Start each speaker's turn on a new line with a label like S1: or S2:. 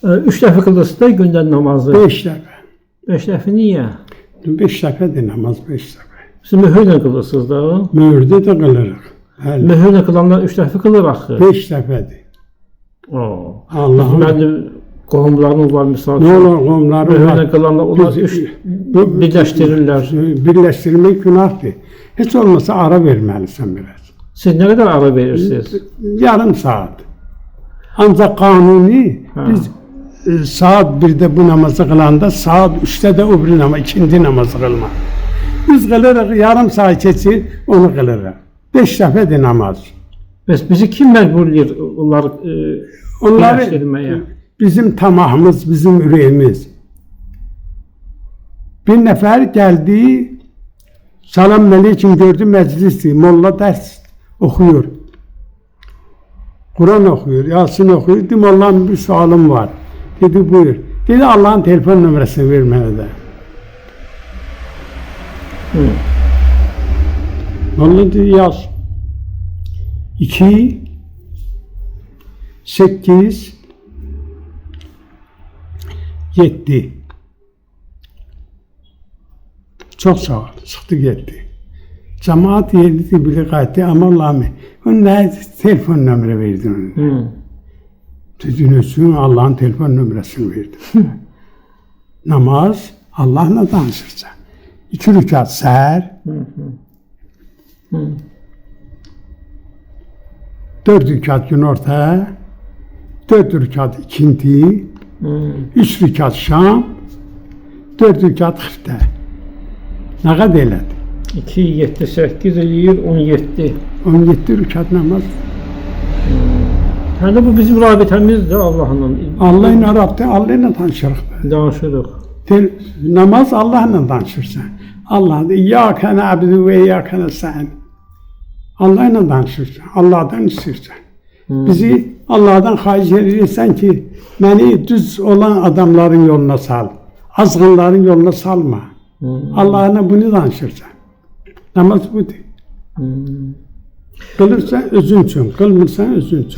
S1: Üç dəfə qılırsınız da gündən namazı.
S2: 5 dəfə.
S1: 5 dəfə niyə?
S2: 5 dəfədir namaz, 5 dəfə.
S1: Siz mühürlə qılırsınız da.
S2: Möhürdə də qılırıq. Hələ
S1: Mühürlə qılanlar 3 dəfə qılır axı.
S2: 5 dəfədir. Allah'ım.
S1: Mənim qohumlarım var misal
S2: Ne
S1: üçün.
S2: olur qomları
S1: Mühürlə
S2: var.
S1: qılanlar onlar birləşdirirlər.
S2: Birləşdirmək günahdır. Heç olmasa ara verməlisən biraz.
S1: Siz nə qədər ara verirsiniz?
S2: Yarım saat. Ancaq kanuni biz saat 1'də bu namazı qılanda saat 3'də də o biri namazı, ikindi namazı qılmaq. Biz qılırıq, yarım saat keçir, onu qılırıq. 5 dəfədir namaz.
S1: Bəs bizi kim məcbur edir onları
S2: Onları
S1: birləşdirməyə?
S2: bizim tamahımız, bizim ürəyimiz. Bir nəfər gəldi, salam aleyküm gördü məclisdir, molla dərs oxuyur. Kur'an oxuyur, Yasin oxuyur. Dedim Allah'ın bir sualım var. Dedi buyur. Dedi Allah'ın telefon nömrəsini ver mənə də. Molla dedi yaz. 2 8 7. Çok sağ ol. Çıktı gitti. Cemaat yerli bile kaydı ama Allah'ım. Onun ne telefon nömrə verdin ona. Tüzünüsün Allah'ın telefon nömrəsini verdim. Namaz Allah'la danışırsan. 2 rükat səhər. 4 rükat günorta. 4 rükat ikindi. 3 rükat şam. 4 rükat xiftə. Nə qədər elədi?
S1: 2, 7, 8 eləyir, 17.
S2: 17 rükat namaz.
S1: Hələ bu bizim rabitəmizdir Allah'la.
S2: Allah ilə Rabdə, Allah ilə danışırıq.
S1: Danışırıq.
S2: Namaz Allah'la danışırsan. Allah İyyâke na'budu ve İyyâke nestaîn. Allah'la danışırsan, Allah'dan istəyirsən. Bizi Allah'dan xahiş edirsən ki, məni düz olan adamların yoluna sal. Azğınların yoluna salma. Allah'la bunu danışırsan. Namaz budur. Kılırsan özün üçün, kılmırsan özün üçün.